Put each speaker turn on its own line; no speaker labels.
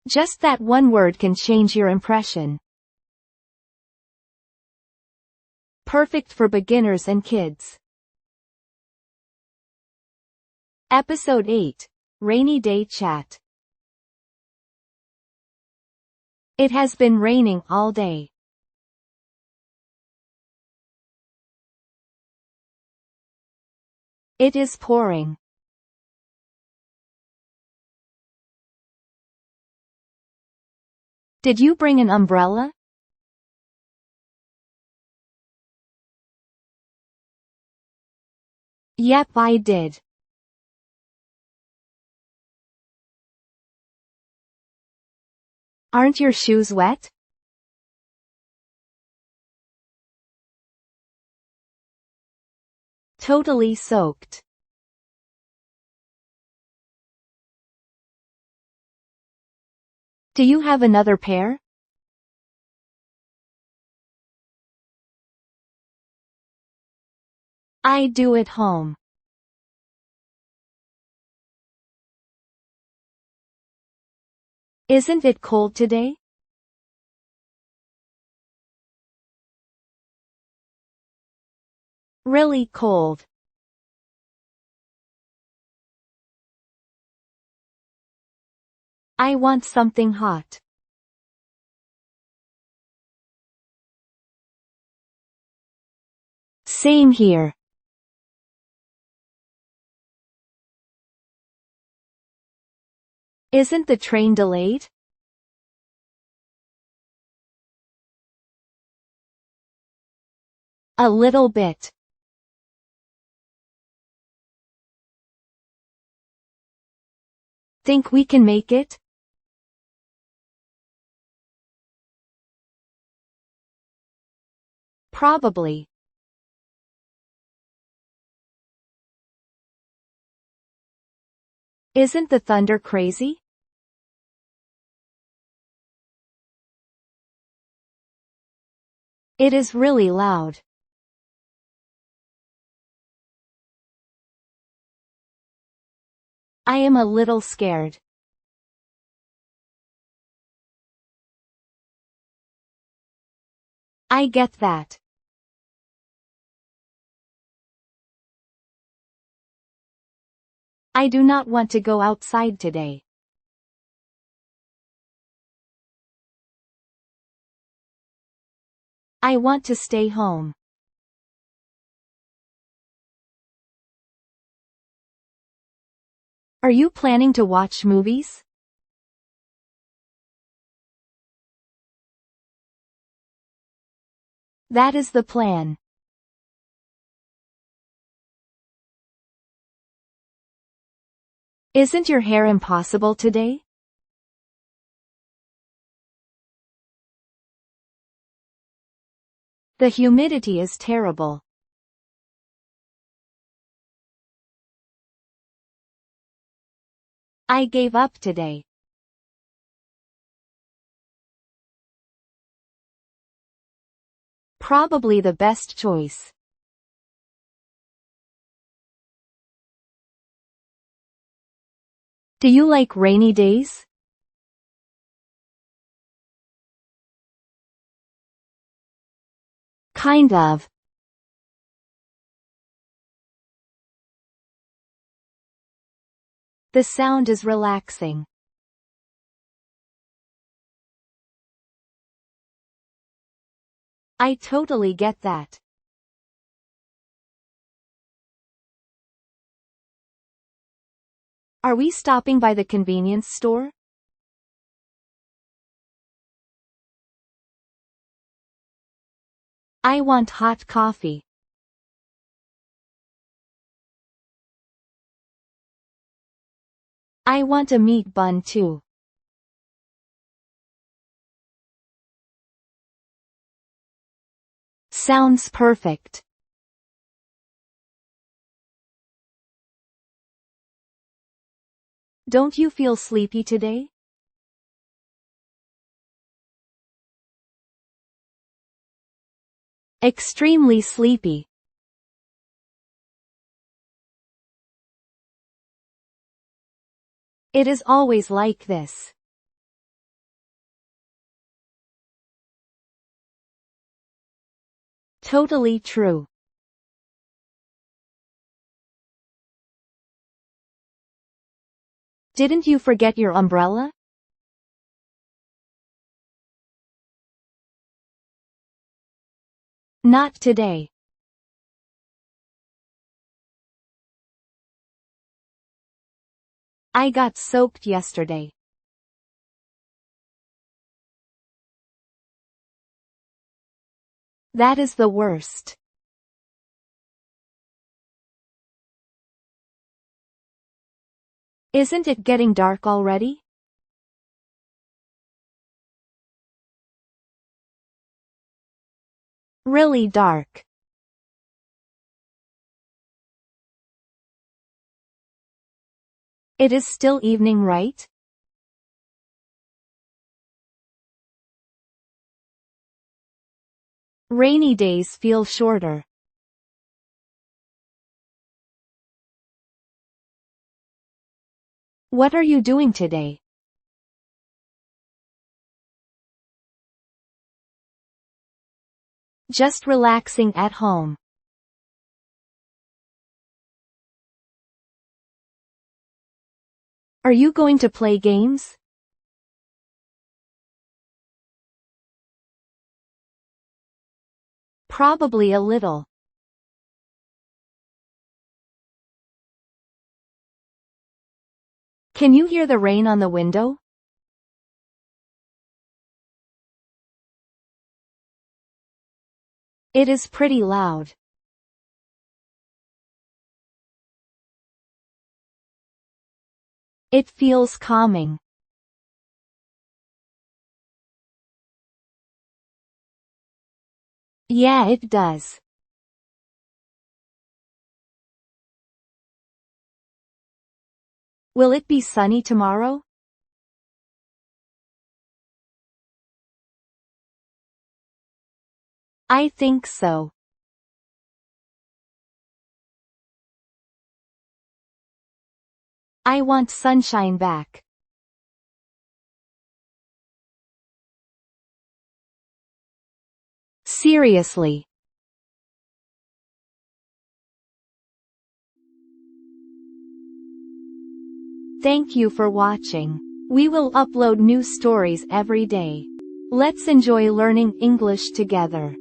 Just that one word can change your impression. Perfect for beginners and kids. Episode 8. Rainy Day Chat. It has been raining all day. It is pouring. Did you bring an umbrella? Yep, I did. Aren't your shoes wet? Totally soaked. Do you have another pair? I do at home. Isn't it cold today? Really cold. I want something hot. Same here. Isn't the train delayed? A little bit. Think we can make it? Probably. Isn't the thunder crazy? It is really loud. I am a little scared. I get that. I do not want to go outside today. I want to stay home. Are you planning to watch movies? That is the plan. Isn't your hair impossible today? The humidity is terrible. I gave up today. Probably the best choice. Do you like rainy days? Kind of. The sound is relaxing. I totally get that. Are we stopping by the convenience store? I want hot coffee. I want a meat bun too. Sounds perfect. Don't you feel sleepy today? Extremely sleepy. It is always like this. Totally true. Didn't you forget your umbrella? Not today. I got soaked yesterday. That is the worst. Isn't it getting dark already? Really dark. It is still evening, right? Rainy days feel shorter. What are you doing today? Just relaxing at home. Are you going to play games? Probably a little. Can you hear the rain on the window? It is pretty loud. It feels calming. Yeah, it does. Will it be sunny tomorrow? I think so. I want sunshine back. Seriously. Thank you for watching. We will upload new stories every day. Let's enjoy learning English together.